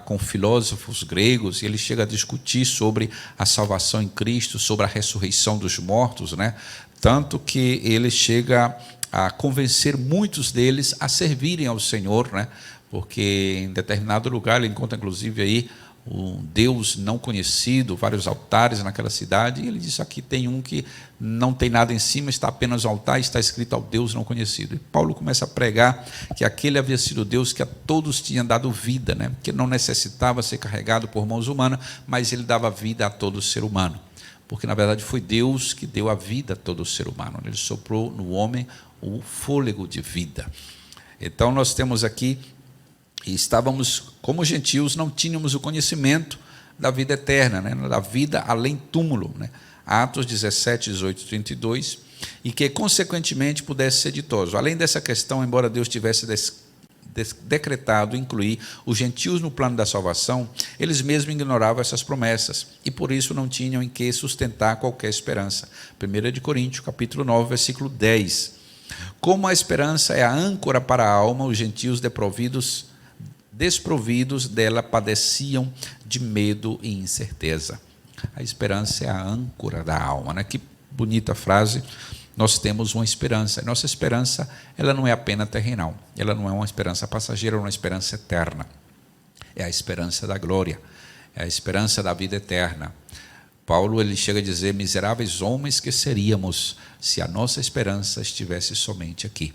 com filósofos gregos, e ele chega a discutir sobre a salvação em Cristo, sobre a ressurreição dos mortos, tanto que ele chega a convencer muitos deles a servirem ao Senhor, porque em determinado lugar ele encontra, inclusive, aí um Deus não conhecido, vários altares naquela cidade, e ele disse: aqui tem um que não tem nada em cima, está apenas o altar, está escrito ao Deus não conhecido. E Paulo começa a pregar que aquele havia sido Deus que a todos tinha dado vida, que não necessitava ser carregado por mãos humanas, mas ele dava vida a todo ser humano, porque na verdade foi Deus que deu a vida a todo ser humano. Ele soprou no homem o fôlego de vida. Então nós temos aqui, e estávamos, como gentios, não tínhamos o conhecimento da vida eterna, da vida além túmulo. Atos 17, 18 e 32, e que, consequentemente, pudesse ser ditoso. Além dessa questão, embora Deus tivesse decretado incluir os gentios no plano da salvação, eles mesmos ignoravam essas promessas e por isso não tinham em que sustentar qualquer esperança. 1 Coríntios, capítulo 9, versículo 10. Como a esperança é a âncora para a alma, os gentios desprovidos dela padeciam de medo e incerteza. A esperança é a âncora da alma, né? Que bonita frase. Nós temos uma esperança. Nossa esperança, ela não é apenas terrenal. Ela não é uma esperança passageira, é uma esperança eterna. É a esperança da glória. É a esperança da vida eterna. Paulo, ele chega a dizer, miseráveis homens que seríamos se a nossa esperança estivesse somente aqui.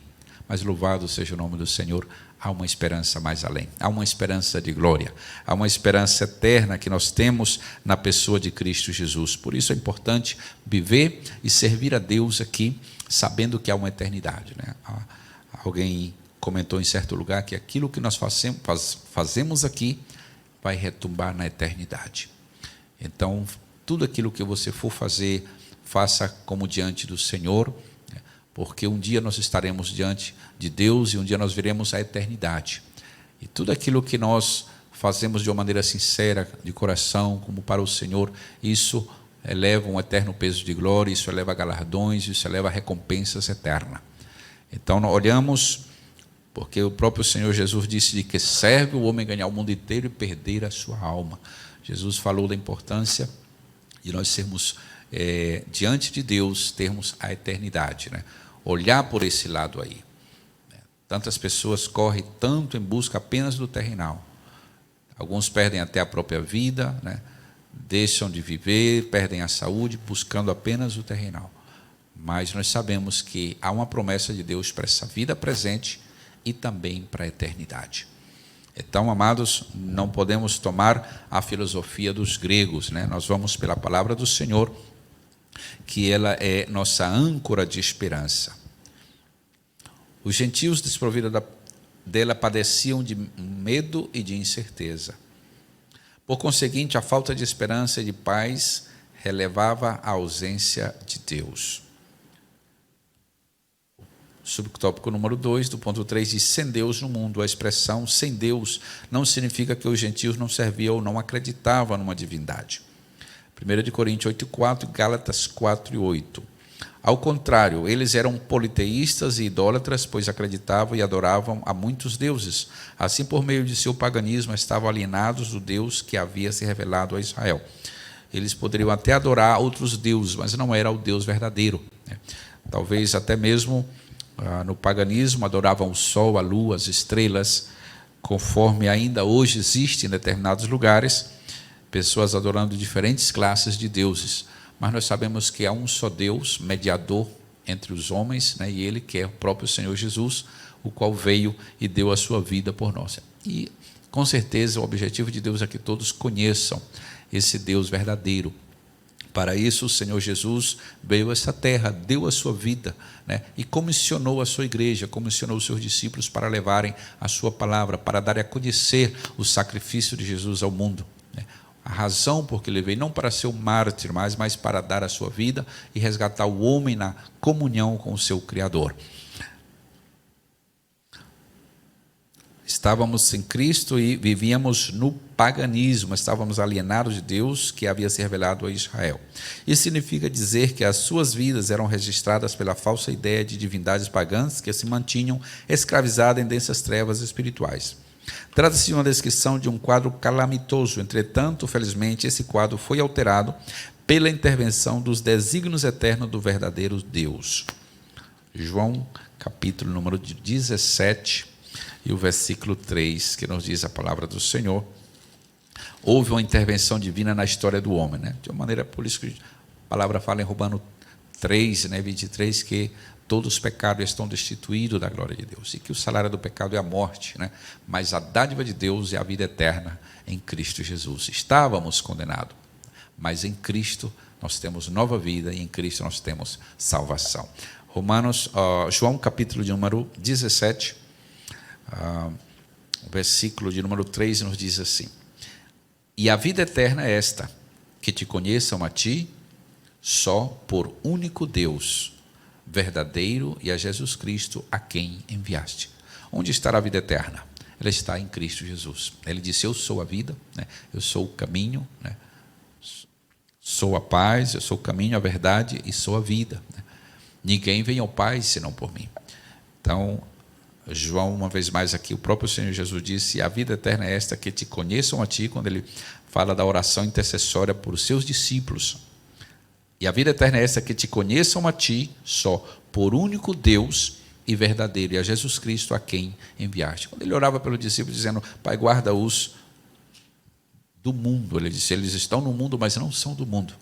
Mas louvado seja o nome do Senhor, há uma esperança mais além. Há uma esperança de glória. Há uma esperança eterna que nós temos na pessoa de Cristo Jesus. Por isso é importante viver e servir a Deus aqui, sabendo que há uma eternidade, né? Alguém comentou em certo lugar que aquilo que nós fazemos aqui vai retumbar na eternidade. Então, tudo aquilo que você for fazer, faça como diante do Senhor, porque um dia nós estaremos diante de Deus e um dia nós veremos a eternidade. E tudo aquilo que nós fazemos de uma maneira sincera, de coração, como para o Senhor, isso eleva um eterno peso de glória, isso eleva galardões, isso eleva recompensas eternas. Então, nós olhamos, porque o próprio Senhor Jesus disse de que serve o homem ganhar o mundo inteiro e perder a sua alma. Jesus falou da importância de nós sermos, diante de Deus, termos a eternidade, né? Olhar por esse lado aí. Tantas pessoas correm tanto em busca apenas do terrenal. Alguns perdem até a própria vida, né? Deixam de viver, perdem a saúde, buscando apenas o terrenal. Mas nós sabemos que há uma promessa de Deus para essa vida presente e também para a eternidade. Então, amados, não podemos tomar a filosofia dos gregos, né? Nós vamos pela palavra do Senhor, que ela é nossa âncora de esperança. Os gentios desprovidos dela padeciam de medo e de incerteza. Por conseguinte, a falta de esperança e de paz relevava a ausência de Deus. Subtópico número 2, do ponto 3, diz sem Deus no mundo. A expressão sem Deus não significa que os gentios não serviam ou não acreditavam numa divindade. 1 Coríntios 8,4 e Gálatas 4,8. Ao contrário, eles eram politeístas e idólatras, pois acreditavam e adoravam a muitos deuses. Assim, por meio de seu paganismo, estavam alienados do Deus que havia se revelado a Israel. Eles poderiam até adorar outros deuses, mas não era o Deus verdadeiro, né? Talvez até mesmo no paganismo adoravam o sol, a lua, as estrelas, conforme ainda hoje existe em determinados lugares, pessoas adorando diferentes classes de deuses. Mas nós sabemos que há um só Deus, mediador entre os homens, né? E Ele que é o próprio Senhor Jesus, o qual veio e deu a sua vida por nós. E, com certeza, o objetivo de Deus é que todos conheçam esse Deus verdadeiro. Para isso, o Senhor Jesus veio a essa terra, deu a sua vida, né? E comissionou a sua igreja, comissionou os seus discípulos para levarem a sua palavra, para darem a conhecer o sacrifício de Jesus ao mundo, né? A razão por que ele veio, não para ser um mártir, mas para dar a sua vida e resgatar o homem na comunhão com o seu Criador. Estávamos sem Cristo e vivíamos no paganismo, estávamos alienados de Deus que havia se revelado a Israel. Isso significa dizer que as suas vidas eram registradas pela falsa ideia de divindades pagãs que se mantinham escravizadas em densas trevas espirituais. Trata-se de uma descrição de um quadro calamitoso. Entretanto, felizmente, esse quadro foi alterado pela intervenção dos desígnios eternos do verdadeiro Deus. João, capítulo número 17, e o versículo 3, que nos diz a palavra do Senhor. Houve uma intervenção divina na história do homem, né? De uma maneira, por isso que a palavra fala em Romanos 3, né, 23, que todos os pecados estão destituídos da glória de Deus, e que o salário do pecado é a morte, né? Mas a dádiva de Deus é a vida eterna em Cristo Jesus. Estávamos condenados, mas em Cristo nós temos nova vida, e em Cristo nós temos salvação. João capítulo de número 17, o versículo de número 3 nos diz assim: e a vida eterna é esta, que te conheçam a ti, só por único Deus verdadeiro e a Jesus Cristo a quem enviaste. Onde estará a vida eterna? Ela está em Cristo Jesus. Ele disse: eu sou a vida, né? Eu sou o caminho, né? Sou a paz, eu sou o caminho, a verdade e sou a vida, né? Ninguém vem ao Pai senão por mim. Então, João, uma vez mais aqui, o próprio Senhor Jesus disse: a vida eterna é esta, que te conheçam a ti, quando ele fala da oração intercessória por seus discípulos. E a vida eterna é esta, que te conheçam a ti, só, por único Deus e verdadeiro, e a Jesus Cristo a quem enviaste. Quando ele orava pelos discípulos, dizendo: Pai, guarda-os do mundo. Ele disse: eles estão no mundo, mas não são do mundo.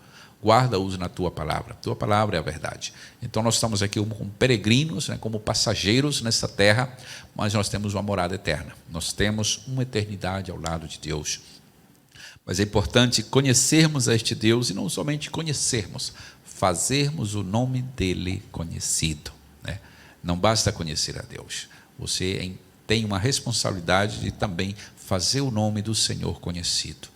Guarda-os na tua palavra. Tua palavra é a verdade. Então nós estamos aqui como peregrinos, né, como passageiros nessa terra, mas nós temos uma morada eterna. Nós temos uma eternidade ao lado de Deus. Mas é importante conhecermos a este Deus, e não somente conhecermos, fazermos o nome dele conhecido, né? Não basta conhecer a Deus. Você tem uma responsabilidade de também fazer o nome do Senhor conhecido.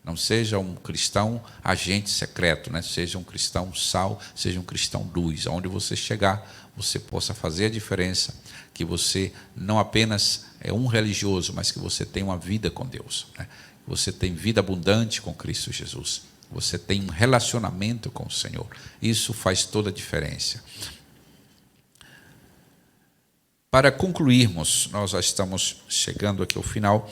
Não seja um cristão agente secreto, né? Seja um cristão sal, seja um cristão luz. Aonde você chegar, você possa fazer a diferença, que você não apenas é um religioso, mas que você tem uma vida com Deus, né? Você tem vida abundante com Cristo Jesus. Você tem um relacionamento com o Senhor. Isso faz toda a diferença. Para concluirmos, nós já estamos chegando aqui ao final.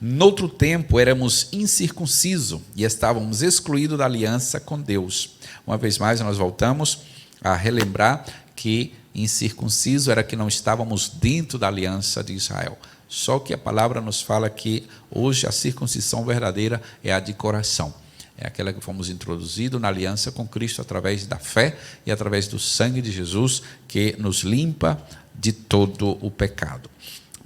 Noutro tempo éramos incircuncisos e estávamos excluídos da aliança com Deus. Uma vez mais, nós voltamos a relembrar que incircunciso era que não estávamos dentro da aliança de Israel. Só que a palavra nos fala que hoje a circuncisão verdadeira é a de coração. É aquela que fomos introduzidos na aliança com Cristo através da fé e através do sangue de Jesus, que nos limpa de todo o pecado.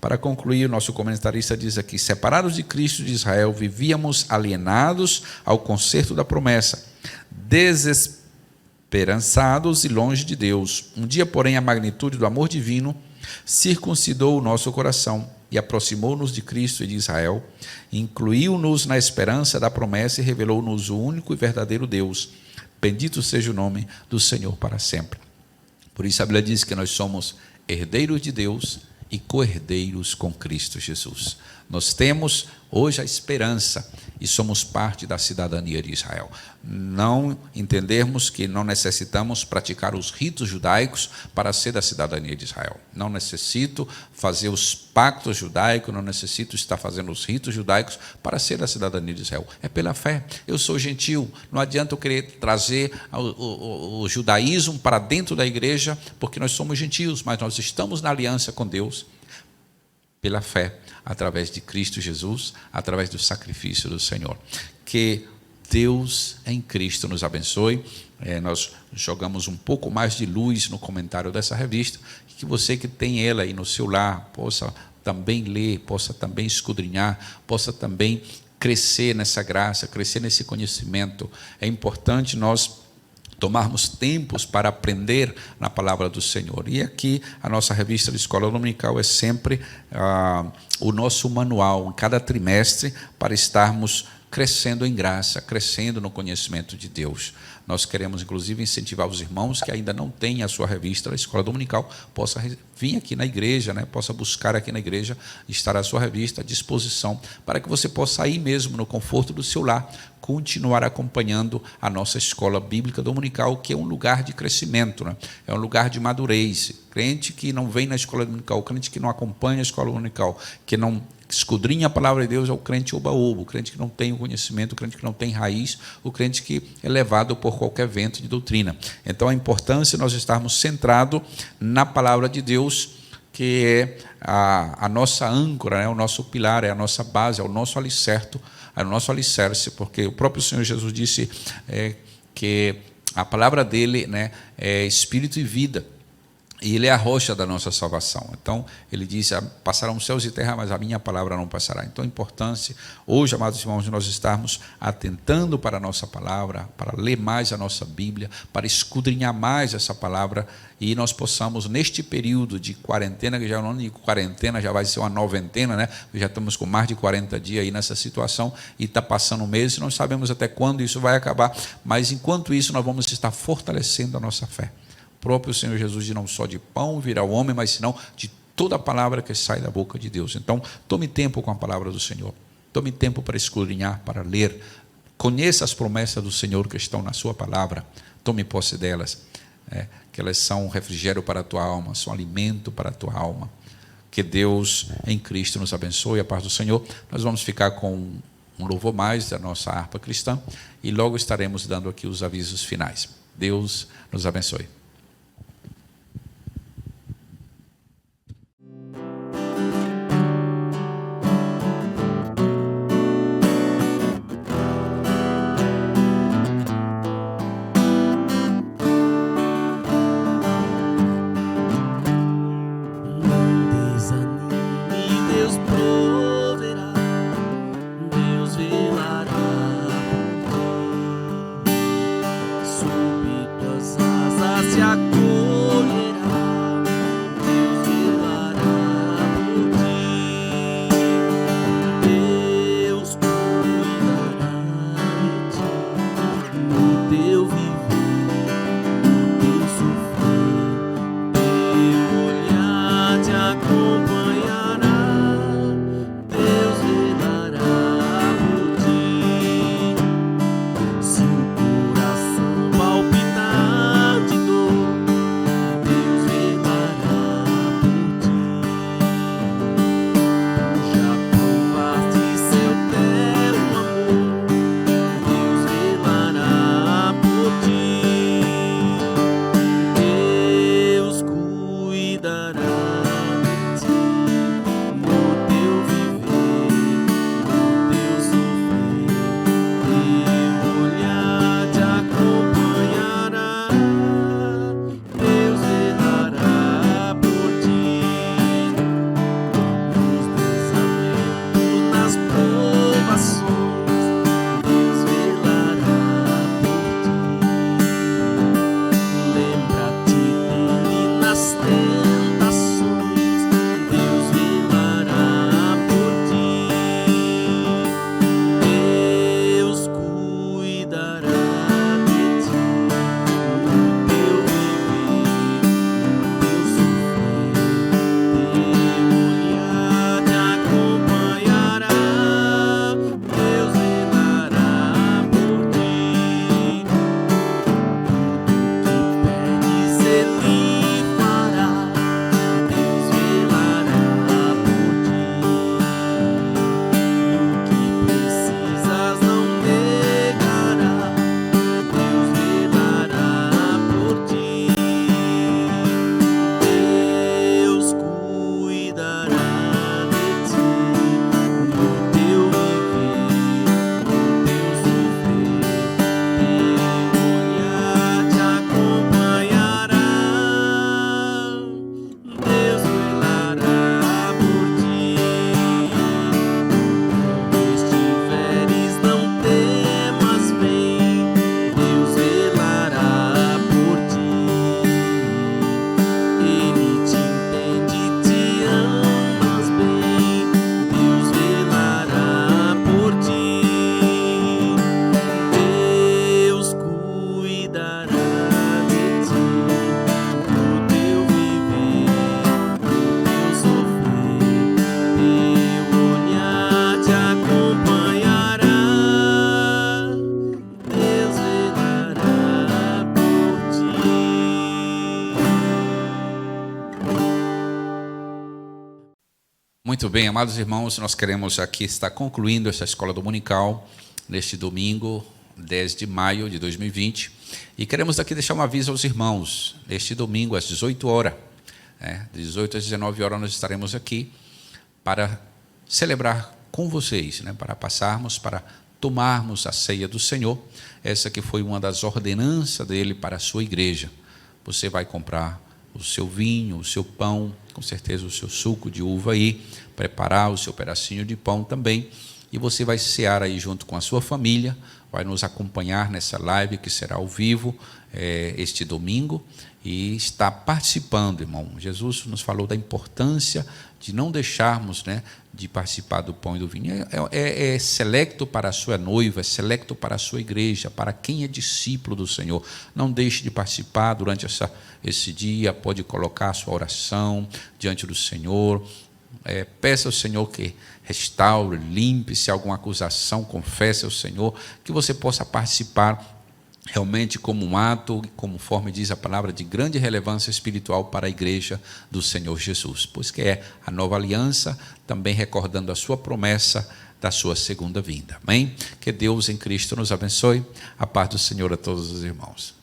Para concluir, o nosso comentarista diz aqui: separados de Cristo de Israel, vivíamos alienados ao concerto da promessa, desesperançados e longe de Deus. Um dia, porém, a magnitude do amor divino circuncidou o nosso coração e aproximou-nos de Cristo e de Israel, incluiu-nos na esperança da promessa e revelou-nos o único e verdadeiro Deus. Bendito seja o nome do Senhor para sempre. Por isso a Bíblia diz que nós somos herdeiros de Deus e co-herdeiros com Cristo Jesus. Nós temos hoje a esperança e somos parte da cidadania de Israel. Não entendermos que não necessitamos praticar os ritos judaicos para ser da cidadania de Israel. Não necessito fazer os pactos judaicos, não necessito estar fazendo os ritos judaicos para ser da cidadania de Israel. É pela fé. Eu sou gentil, não adianta eu querer trazer o judaísmo para dentro da igreja, porque nós somos gentios, mas nós estamos na aliança com Deus pela fé, através de Cristo Jesus, através do sacrifício do Senhor. Que Deus em Cristo nos abençoe. Nós jogamos um pouco mais de luz no comentário dessa revista, que você que tem ela aí no seu lar possa também ler, possa também esquadrinhar, possa também crescer nessa graça, crescer nesse conhecimento. É importante nós tomarmos tempos para aprender na palavra do Senhor. E aqui a nossa revista de escola dominical é sempre o nosso manual, em cada trimestre, para estarmos crescendo em graça, crescendo no conhecimento de Deus. Nós queremos, inclusive, incentivar os irmãos que ainda não têm a sua revista da escola dominical, possa vir aqui na igreja, né? Possa buscar aqui na igreja, estar a sua revista à disposição, para que você possa ir mesmo no conforto do seu lar, continuar acompanhando a nossa escola bíblica dominical, que é um lugar de crescimento, né? É um lugar de madurez. Crente que não vem na escola dominical, crente que não acompanha a escola dominical, que não escudrinha a palavra de Deus, é o crente oba-oba, o crente que não tem o conhecimento, o crente que não tem raiz, o crente que é levado por qualquer vento de doutrina. Então a importância de nós estarmos centrados na palavra de Deus, que é a nossa âncora, né? O nosso pilar, é a nossa base, é o nosso alicerce, porque o próprio Senhor Jesus disse que a palavra dele, né, é espírito e vida. E Ele é a rocha da nossa salvação. Então, Ele diz, passarão céus e terra, mas a minha palavra não passará. Então, a importância, hoje, amados irmãos, de nós estarmos atentando para a nossa palavra, para ler mais a nossa Bíblia, para escudrinhar mais essa palavra, e nós possamos, neste período de quarentena, que já não é de quarentena, já vai ser uma noventena, né? Já estamos com mais de 40 dias aí nessa situação, e está passando um mês, e não sabemos até quando isso vai acabar, mas enquanto isso, nós vamos estar fortalecendo a nossa fé. O próprio Senhor Jesus diz, não só de pão virá o homem, mas senão de toda a palavra que sai da boca de Deus. Então, tome tempo com a palavra do Senhor, tome tempo para escudrinhar, para ler, conheça as promessas do Senhor que estão na sua palavra, tome posse delas, que elas são um refrigério para a tua alma, são alimento para a tua alma. Que Deus em Cristo nos abençoe, a paz do Senhor. Nós vamos ficar com um louvor mais da nossa harpa cristã e logo estaremos dando aqui os avisos finais. Deus nos abençoe. Muito bem, amados irmãos, nós queremos aqui estar concluindo essa escola dominical neste domingo, 10 de maio de 2020, e queremos aqui deixar um aviso aos irmãos. Neste domingo, às 18 horas, de 18 às 19 horas, nós estaremos aqui para celebrar com vocês, para passarmos, para tomarmos a ceia do Senhor. Essa que foi uma das ordenanças dele para a sua igreja. Você vai comprar o seu vinho, o seu pão, com certeza o seu suco de uva aí, preparar o seu pedacinho de pão também, e você vai cear aí junto com a sua família, vai nos acompanhar nessa live que será ao vivo este domingo, e está participando, irmão. Jesus nos falou da importância de não deixarmos, de participar do pão e do vinho. É selecto para a sua noiva, é selecto para a sua igreja, para quem é discípulo do Senhor. Não deixe de participar durante esse dia, pode colocar a sua oração diante do Senhor. Peça ao Senhor que restaure, limpe, se há alguma acusação, confesse ao Senhor, que você possa participar realmente como um ato, conforme diz a palavra, de grande relevância espiritual para a igreja do Senhor Jesus, pois que é a nova aliança, também recordando a sua promessa da sua segunda vinda. Amém? Que Deus em Cristo nos abençoe. A paz do Senhor a todos os irmãos.